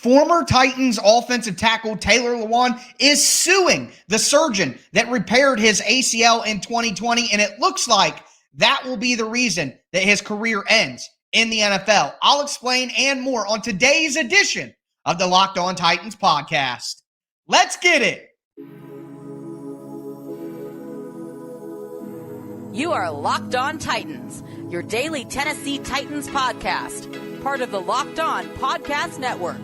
Former Titans offensive tackle Taylor Lewan is suing the surgeon that repaired his ACL in 2020, and it looks like that will be the reason that his career ends in the NFL. I'll explain and more on today's edition of the Locked On Titans podcast. Let's get it. You are Locked On Titans, your daily Tennessee Titans podcast, part of the Locked On Podcast Network,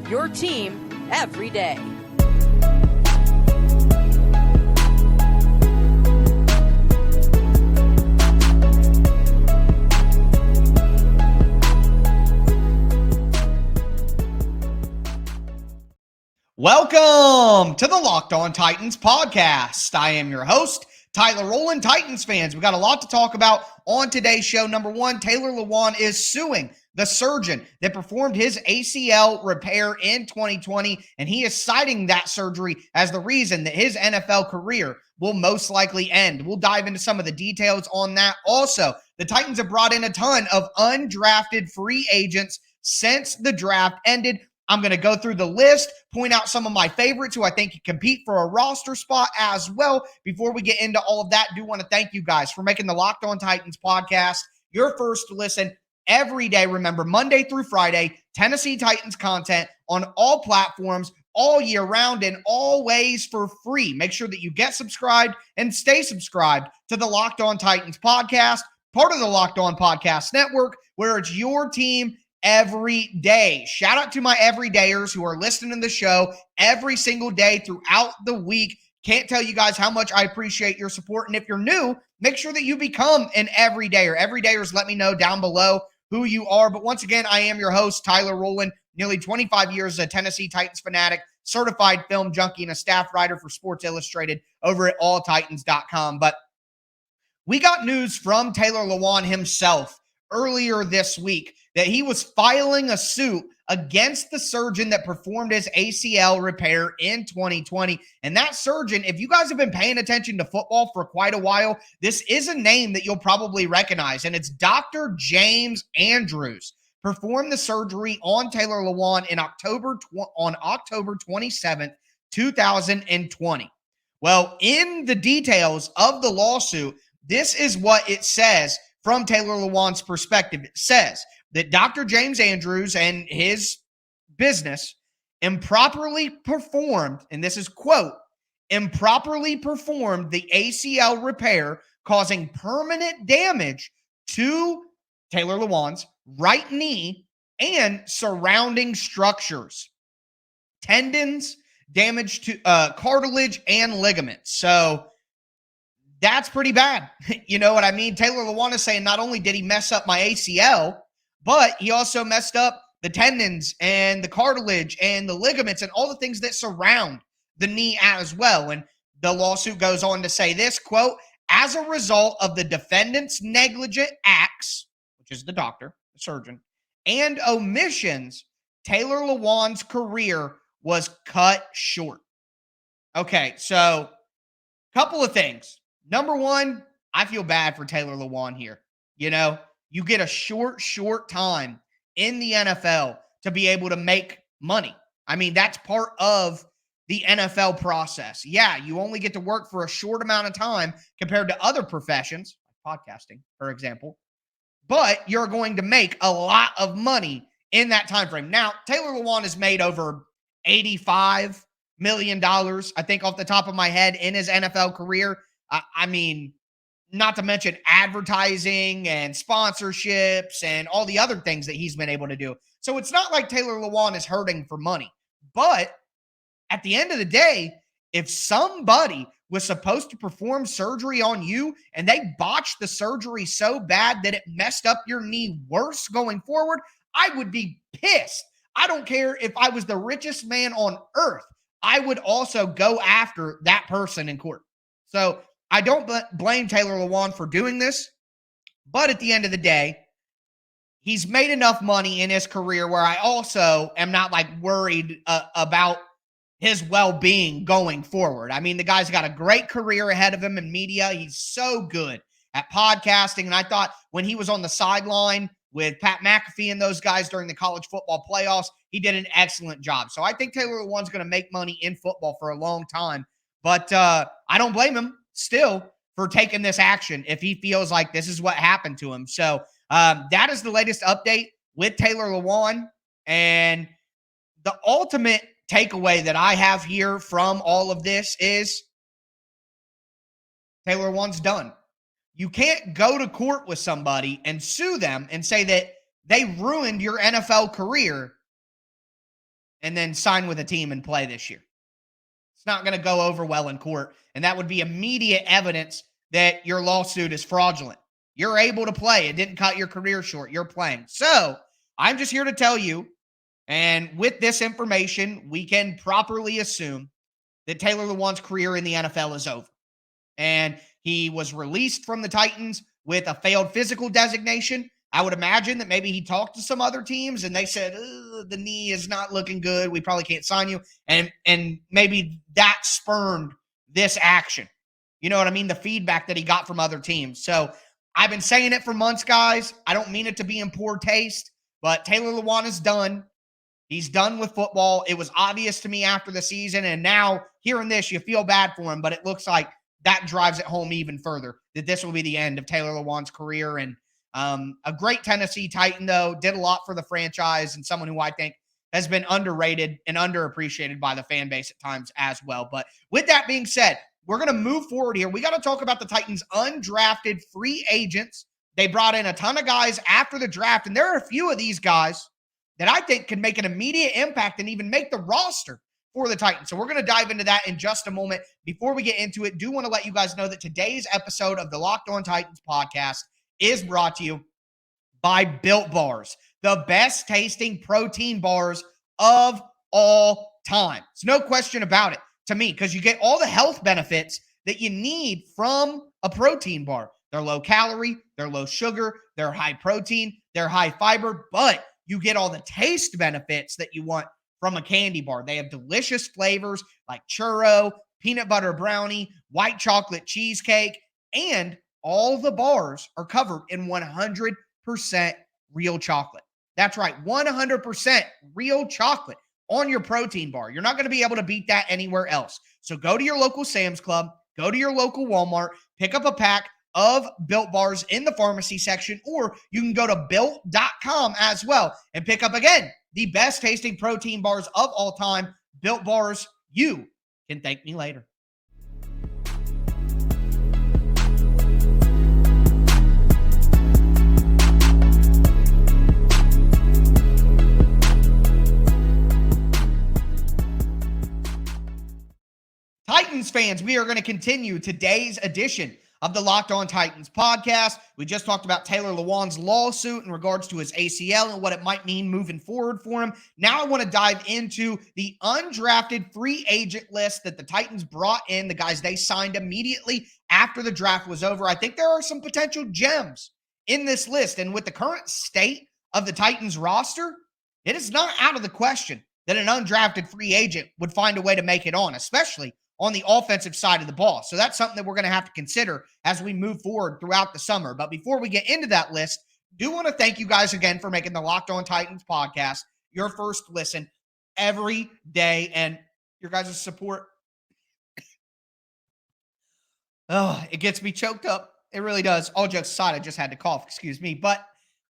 your team every day. Welcome to the Locked On Titans podcast. I am your host, Taylor Lewan. Titans fans, we got a lot to talk about on today's show. Number one, Taylor Lewan is suing the surgeon that performed his ACL repair in 2020, and he is citing that surgery as the reason that his NFL career will most likely end. We'll dive into some of the details on that. Also, the Titans have brought in a ton of undrafted free agents since the draft ended. I'm going to go through the list, point out some of my favorites who I think can compete for a roster spot as well. Before we get into all of that, I do want to thank you guys for making the Locked On Titans podcast your first listen every day. Remember, Monday through Friday, Tennessee Titans content on all platforms, all year round, and always for free. Make sure that you get subscribed and stay subscribed to the Locked On Titans podcast, part of the Locked On Podcast Network, where it's your team every day. Shout out to my everydayers who are listening to the show every single day throughout the week. Can't tell you guys how much I appreciate your support. And if you're new, make sure that you become an everydayer. Everydayers, let me know down below who you are. But once again, I am your host, Taylor Lewan, nearly 25 years as a Tennessee Titans fanatic, certified film junkie, and a staff writer for Sports Illustrated over at alltitans.com. But we got news from Taylor Lewan himself earlier this week that he was filing a suit against the surgeon that performed his ACL repair in 2020. And that surgeon, if you guys have been paying attention to football for quite a while, this is a name that you'll probably recognize, and it's Dr. James Andrews. Performed the surgery on Taylor Lewan on October 27th, 2020. Well, in the details of the lawsuit, this is what it says from Taylor Lewan's perspective. It says that Dr. James Andrews and his business improperly performed, and this is quote, improperly performed the ACL repair, causing permanent damage to Taylor Lewan's right knee and surrounding structures, tendons, damage to cartilage and ligaments. So that's pretty bad. You know what I mean? Taylor Lewan is saying not only did he mess up my ACL, but he also messed up the tendons and the cartilage and the ligaments and all the things that surround the knee as well. And the lawsuit goes on to say this, quote, as a result of the defendant's negligent acts, which is the doctor, the surgeon, and omissions, Taylor Lewan's career was cut short. Okay, so a couple of things. Number one, I feel bad for Taylor Lewan here. You know, you get a short time in the NFL to be able to make money. I mean, that's part of the NFL process. Yeah, you only get to work for a short amount of time compared to other professions, like podcasting, for example, but you're going to make a lot of money in that time frame. Now, Taylor Lewan has made over $85 million, I think off the top of my head, in his NFL career. I mean, not to mention advertising and sponsorships and all the other things that he's been able to do. So it's not like Taylor Lewan is hurting for money. But at the end of the day, if somebody was supposed to perform surgery on you and they botched the surgery so bad that it messed up your knee worse going forward, I would be pissed. I don't care if I was the richest man on earth. I would also go after that person in court. So I don't blame Taylor Lewan for doing this, but at the end of the day, he's made enough money in his career where I also am not like worried about his well-being going forward. I mean, the guy's got a great career ahead of him in media. He's so good at podcasting. And I thought when he was on the sideline with Pat McAfee and those guys during the college football playoffs. He did an excellent job. So I think Taylor Lewan's going to make money in football for a long time. But I don't blame him still for taking this action if he feels like this is what happened to him. So that is the latest update with Taylor Lewan. And the ultimate takeaway that I have here from all of this is Taylor Lewan's done. You can't go to court with somebody and sue them and say that they ruined your NFL career and then sign with a team and play this year. It's not going to go over well in court, and that would be immediate evidence that your lawsuit is fraudulent. You're able to play. It didn't cut your career short. You're playing. So I'm just here to tell you, and with this information, we can properly assume that Taylor Lewan's career in the NFL is over. And he was released from the Titans with a failed physical designation. I would imagine that maybe he talked to some other teams and they said, the knee is not looking good. We probably can't sign you. And maybe that spurned this action. You know what I mean? The feedback that he got from other teams. So I've been saying it for months, guys. I don't mean it to be in poor taste, but Taylor Lewan is done. He's done with football. It was obvious to me after the season. And now hearing this, you feel bad for him, but it looks like that drives it home even further, that this will be the end of Taylor Lewan's career. And a great Tennessee Titan, though, did a lot for the franchise and someone who I think has been underrated and underappreciated by the fan base at times as well. But with that being said, we're going to move forward here. We got to talk about the Titans' undrafted free agents. They brought in a ton of guys after the draft, and there are a few of these guys that I think can make an immediate impact and even make the roster for the Titans. So we're going to dive into that in just a moment. Before we get into it, do want to let you guys know that today's episode of the Locked On Titans podcast is brought to you by Built Bars, the best tasting protein bars of all time. There's no question about it to me, because you get all the health benefits that you need from a protein bar. They're low calorie, they're low sugar, they're high protein, they're high fiber, but you get all the taste benefits that you want from a candy bar. They have delicious flavors like churro, peanut butter brownie, white chocolate cheesecake, and all the bars are covered in 100% real chocolate. That's right, 100% real chocolate on your protein bar. You're not going to be able to beat that anywhere else. So go to your local Sam's Club, go to your local Walmart, pick up a pack of Built Bars in the pharmacy section, or you can go to Built.com as well and pick up, again, the best tasting protein bars of all time. Built Bars. You can thank me later. Titans fans, we are going to continue today's edition of the Locked On Titans podcast. We just talked about Taylor Lewan's lawsuit in regards to his ACL and what it might mean moving forward for him. Now I want to dive into the undrafted free agent list that the Titans brought in, the guys they signed immediately after the draft was over. I think there are some potential gems in this list. And with the current state of the Titans roster, it is not out of the question that an undrafted free agent would find a way to make it on, especially on the offensive side of the ball. So that's something that we're going to have to consider as we move forward throughout the summer. But before we get into that list, do want to thank you guys again for making the Locked On Titans podcast your first listen every day, and your guys' support. Oh, it gets me choked up. It really does. All jokes aside, I just had to cough. Excuse me. But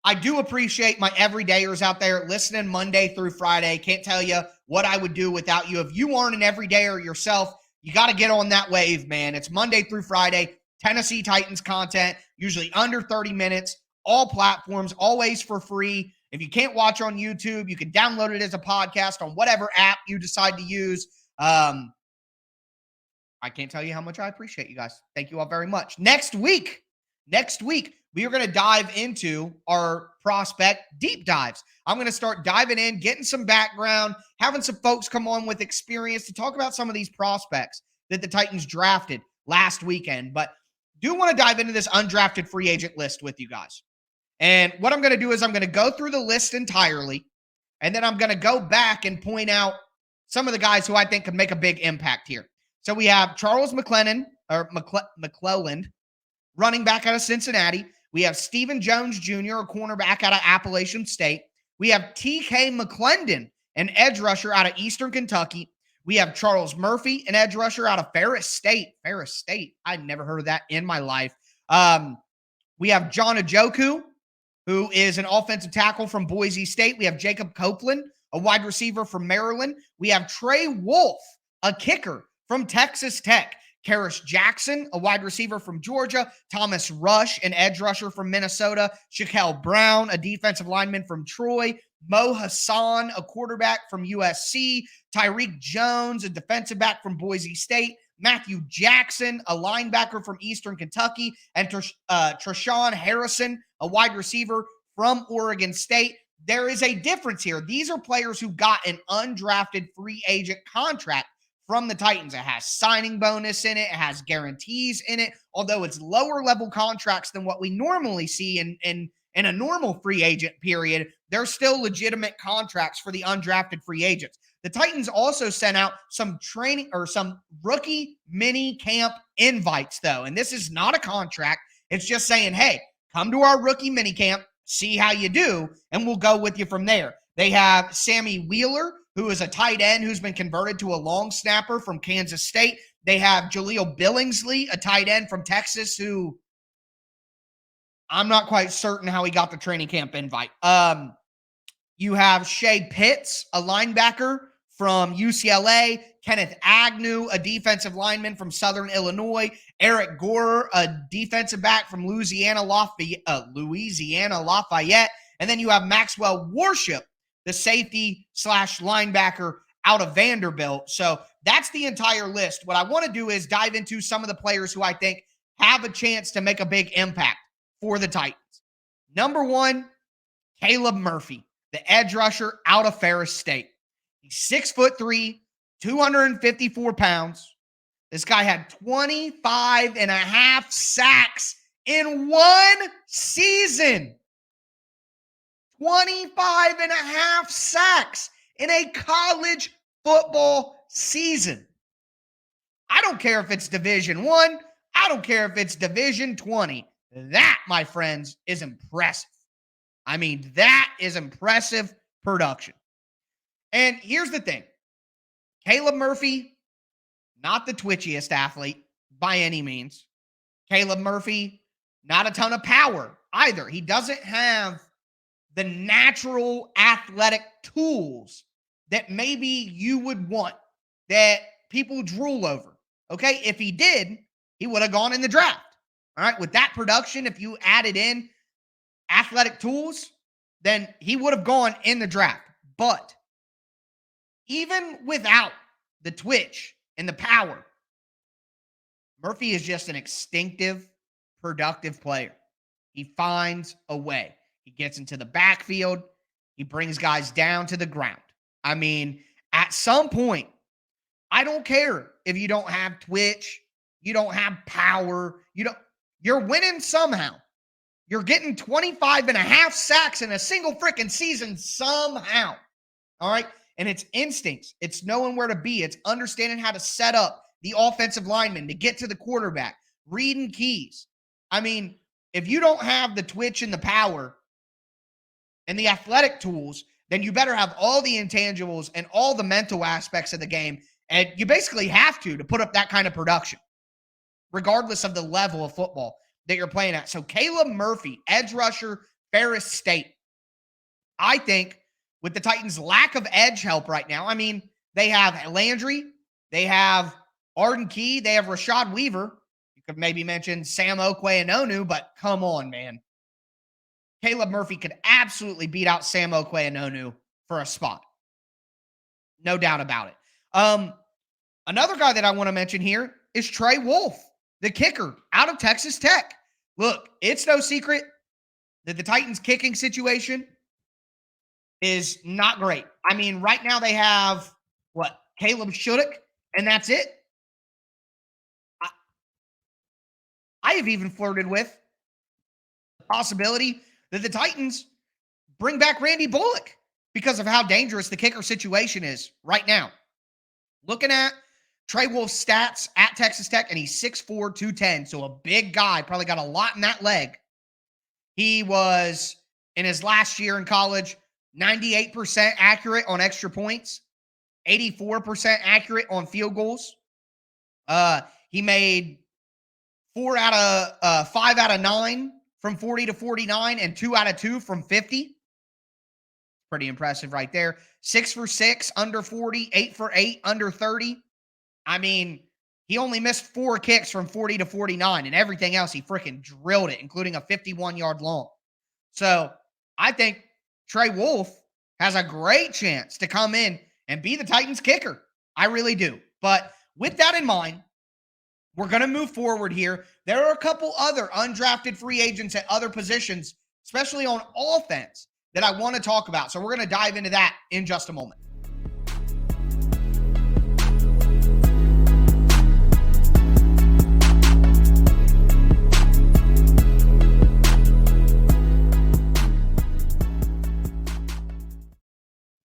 I do appreciate my everydayers out there listening Monday through Friday. Can't tell you what I would do without you. If you aren't an everydayer yourself, you got to get on that wave, man. It's Monday through Friday, Tennessee Titans content, usually under 30 minutes, all platforms, always for free. If you can't watch on YouTube, you can download it as a podcast on whatever app you decide to use. I can't tell you how much I appreciate you guys. Thank you all very much. Next week, we are going to dive into our prospect deep dives. I'm going to start diving in, getting some background, having some folks come on with experience to talk about some of these prospects that the Titans drafted last weekend. But do want to dive into this undrafted free agent list with you guys. And what I'm going to do is I'm going to go through the list entirely, and then I'm going to go back and point out some of the guys who I think could make a big impact here. So we have Charles McClelland, running back out of Cincinnati. We have Stephen Jones Jr., a cornerback out of Appalachian State. We have T.K. McClendon, an edge rusher out of Eastern Kentucky. We have Charles Murphy, an edge rusher out of Ferris State. Ferris State. I'd never heard of that in my life. We have John Ajoku, who is an offensive tackle from Boise State. We have Jacob Copeland, a wide receiver from Maryland. We have Trey Wolf, a kicker from Texas Tech. Karis Jackson, a wide receiver from Georgia. Thomas Rush, an edge rusher from Minnesota. Shaquille Brown, a defensive lineman from Troy. Mo Hassan, a quarterback from USC. Tyreek Jones, a defensive back from Boise State. Matthew Jackson, a linebacker from Eastern Kentucky. And Treshawn Harrison, a wide receiver from Oregon State. There is a difference here. These are players who got an undrafted free agent contract from the Titans. It has signing bonus in it. It has guarantees in it. Although it's lower level contracts than what we normally see in a normal free agent period, they're still legitimate contracts for the undrafted free agents. The Titans also sent out some training or some rookie mini camp invites, though. And this is not a contract. It's just saying, hey, come to our rookie mini camp, see how you do, and we'll go with you from there. They have Sammy Wheeler, who is a tight end who's been converted to a long snapper from Kansas State. They have Jaleel Billingsley, a tight end from Texas, who I'm not quite certain how he got the training camp invite. You have Shea Pitts, a linebacker from UCLA. Kenneth Agnew, a defensive lineman from Southern Illinois. Eric Gore, a defensive back from Louisiana Lafayette. And then you have Maxwell Worship, the safety / linebacker out of Vanderbilt. So that's the entire list. What I want to do is dive into some of the players who I think have a chance to make a big impact for the Titans. Number one, Caleb Murphy, the edge rusher out of Ferris State. He's 6'3", 254 pounds. This guy had 25 and a half sacks in one season. 25 and a half sacks in a college football season. I don't care if it's Division I. I don't care if it's Division 20. That, my friends, is impressive. I mean, that is impressive production. And here's the thing. Caleb Murphy, not the twitchiest athlete by any means. Caleb Murphy, not a ton of power either. He doesn't have the natural athletic tools that maybe you would want, that people drool over. Okay, if he did, he would have gone in the draft. All right, with that production, if you added in athletic tools, then he would have gone in the draft. But even without the twitch and the power, Murphy is just an instinctive, productive player. He finds a way. He gets into the backfield. He brings guys down to the ground. I mean, at some point, I don't care if you don't have twitch, you don't have power, you're winning somehow. You're getting 25 and a half sacks in a single freaking season somehow. All right? And it's instincts. It's knowing where to be. It's understanding how to set up the offensive lineman to get to the quarterback, reading keys. I mean, if you don't have the twitch and the power and the athletic tools, then you better have all the intangibles and all the mental aspects of the game. And you basically have to put up that kind of production, regardless of the level of football that you're playing at. So Caleb Murphy, edge rusher, Ferris State. I think with the Titans' lack of edge help right now, I mean, they have Landry, they have Arden Key, they have Rashad Weaver. You could maybe mention Sam Okwe-Anonu, but come on, man. Caleb Murphy could absolutely beat out Sam Okwe-Anonu for a spot. No doubt about it. Another guy that I want to mention here is Trey Wolf, the kicker out of Texas Tech. Look, it's no secret that the Titans' kicking situation is not great. I mean, right now they have, Caleb Shudak, and that's it. I have even flirted with the possibility that the Titans bring back Randy Bullock because of how dangerous the kicker situation is right now. Looking at Trey Wolf's stats at Texas Tech, and he's 6'4", 210, so a big guy, probably got a lot in that leg. He was, in his last year in college, 98% accurate on extra points, 84% accurate on field goals. He made 5 out of 9 from 40 to 49 and 2 out of 2 from 50. Pretty impressive right there. 6 for 6 under 40, 8 for 8 under 30. I mean, he only missed 4 kicks from 40 to 49, and everything else he freaking drilled it, including a 51-yard long. So I think Trey Wolff has a great chance to come in and be the Titans kicker. I really do. But with that in mind, we're going to move forward here. There are a couple other undrafted free agents at other positions, especially on offense, that I want to talk about. So we're going to dive into that in just a moment.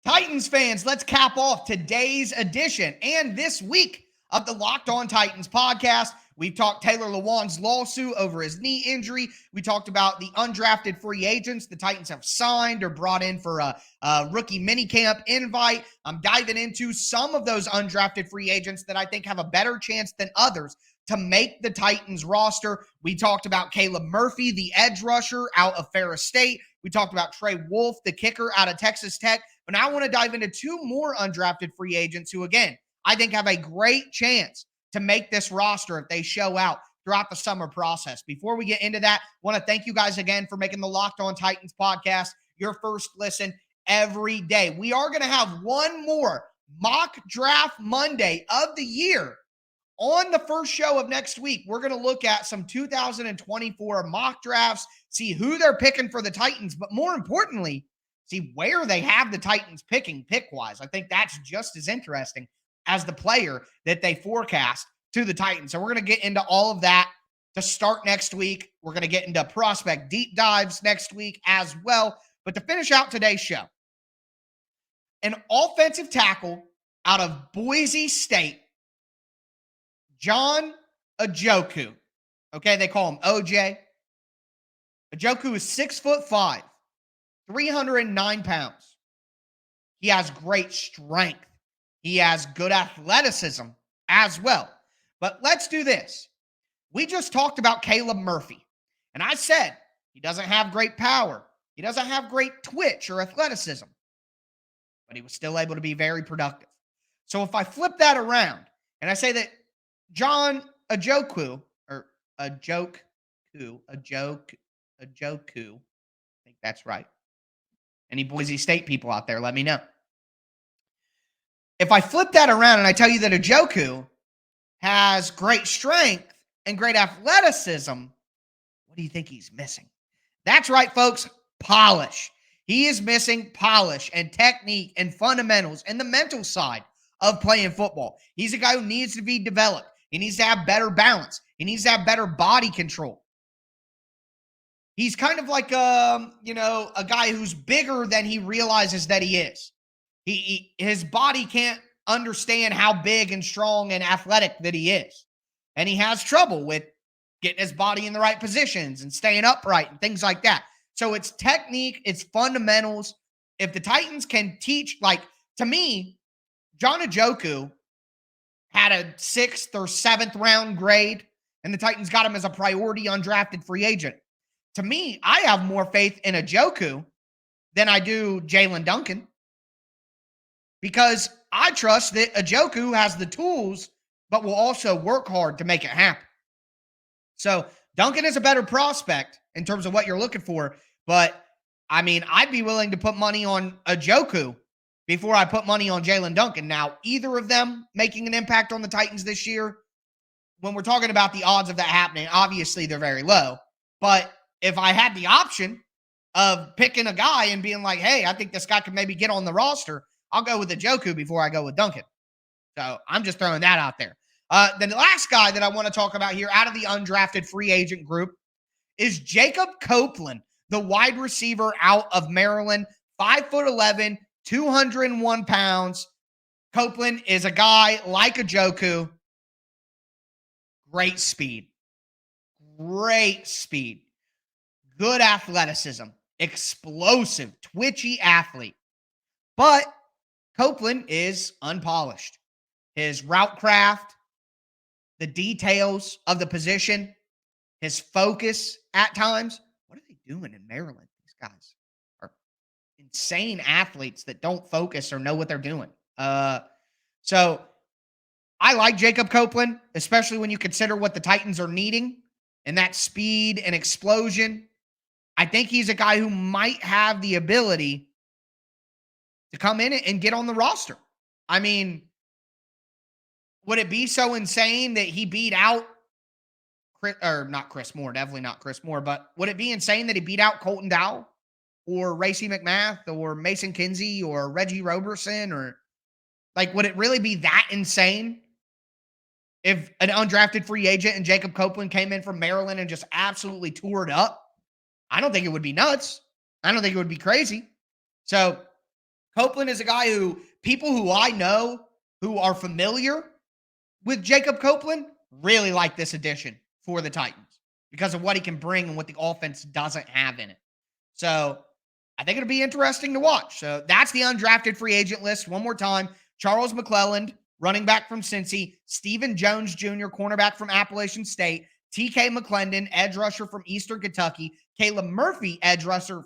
Titans fans, let's cap off today's edition and this week of the Locked On Titans podcast. We've talked Taylor Lewan's lawsuit over his knee injury. We talked about the undrafted free agents the Titans have signed or brought in for a rookie minicamp invite. I'm diving into some of those undrafted free agents that I think have a better chance than others to make the Titans roster. We talked about Caleb Murphy, the edge rusher out of Ferris State. We talked about Trey Wolff, the kicker out of Texas Tech. But now I want to dive into 2 more undrafted free agents who, again, I think have a great chance to make this roster if they show out throughout the summer process. Before we get into that, I want to thank you guys again for making the Locked On Titans podcast your first listen every day. We are going to have one more mock draft Monday of the year. On the first show of next week, we're going to look at some 2024 mock drafts, see who they're picking for the Titans, but more importantly, see where they have the Titans picking pick-wise. I think that's just as interesting as the player that they forecast to the Titans. So we're going to get into all of that to start next week. We're going to get into prospect deep dives next week as well. But to finish out today's show, an offensive tackle out of Boise State, John Ojukwu. Okay, they call him OJ. Ojukwu is 6'5", 309 pounds. He has great strength. He has good athleticism as well. But let's do this. We just talked about Caleb Murphy, and I said he doesn't have great power. He doesn't have great twitch or athleticism, but he was still able to be very productive. So if I flip that around and I say that John Ojukwu, or Ojukwu, I think that's right. Any Boise State people out there, let me know. If I flip that around and I tell you that Ojukwu has great strength and great athleticism, what do you think he's missing? That's right, folks, polish. He is missing polish and technique and fundamentals and the mental side of playing football. He's a guy who needs to be developed. He needs to have better balance. He needs to have better body control. He's kind of like a guy who's bigger than he realizes that he is. His body can't understand how big and strong and athletic that he is. And he has trouble with getting his body in the right positions and staying upright and things like that. So it's technique, it's fundamentals. If the Titans can teach, to me, John Ojukwu had a 6th or 7th round grade, and the Titans got him as a priority undrafted free agent. To me, I have more faith in Ojukwu than I do Jalen Duncan, because I trust that Ojukwu has the tools, but will also work hard to make it happen. So Duncan is a better prospect in terms of what you're looking for, but I mean, I'd be willing to put money on Ojukwu before I put money on Jalen Duncan. Now, either of them making an impact on the Titans this year, when we're talking about the odds of that happening, obviously they're very low. But if I had the option of picking a guy and being like, hey, I think this guy could maybe get on the roster, I'll go with Ojukwu before I go with Duncan. So I'm just throwing that out there. The last guy that I want to talk about here out of the undrafted free agent group is Jacob Copeland, the wide receiver out of Maryland, 5'11", 201 pounds. Copeland is a guy like Ojukwu. Great speed. good athleticism, explosive, twitchy athlete. But Copeland is unpolished. His route craft, the details of the position, his focus at times. What are they doing in Maryland? These guys are insane athletes that don't focus or know what they're doing. So I like Jacob Copeland, especially when you consider what the Titans are needing and that speed and explosion. I think he's a guy who might have the ability to come in and get on the roster. I mean, would it be so insane that he beat out not Chris Moore, definitely not Chris Moore, but would it be insane that he beat out Colton Dowell or Racey McMath or Mason Kinsey or Reggie Roberson? Or like, would it really be that insane if an undrafted free agent and Jacob Copeland came in from Maryland and just absolutely tore it up? I don't think it would be nuts. I don't think it would be crazy. So Copeland is a guy who people who I know who are familiar with Jacob Copeland really like this addition for the Titans because of what he can bring and what the offense doesn't have in it. So I think it'll be interesting to watch. So that's the undrafted free agent list. One more time: Charles McClelland, running back from Cincy; Stephen Jones Jr., cornerback from Appalachian State; TK McClendon, edge rusher from Eastern Kentucky; Caleb Murphy, edge rusher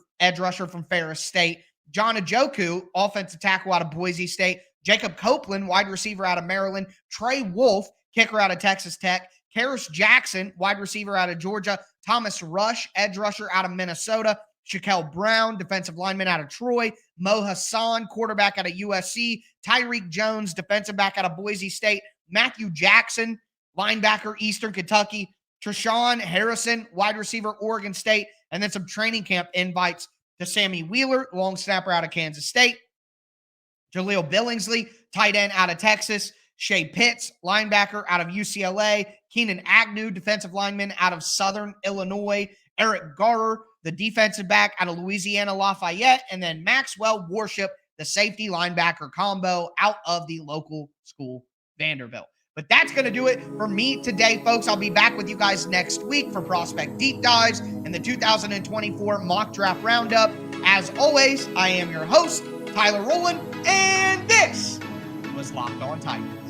from Ferris State; John Ajoku, offensive tackle out of Boise State; Jacob Copeland, wide receiver out of Maryland; Trey Wolf, kicker out of Texas Tech; Karis Jackson, wide receiver out of Georgia; Thomas Rush, edge rusher out of Minnesota; Shaquille Brown, defensive lineman out of Troy; Mo Hassan, quarterback out of USC; Tyreek Jones, defensive back out of Boise State; Matthew Jackson, linebacker, Eastern Kentucky; Treshawn Harrison, wide receiver, Oregon State; and then some training camp invites to Sammy Wheeler, long snapper out of Kansas State; Jaleel Billingsley, tight end out of Texas; Shea Pitts, linebacker out of UCLA; Keenan Agnew, defensive lineman out of Southern Illinois; Eric Garrer, the defensive back out of Louisiana Lafayette; and then Maxwell Worship, the safety linebacker combo out of the local school, Vanderbilt. But that's going to do it for me today, folks. I'll be back with you guys next week for prospect deep dives and the 2024 mock draft roundup. As always, I am your host, Tyler Rowland, and this was Locked On Titans.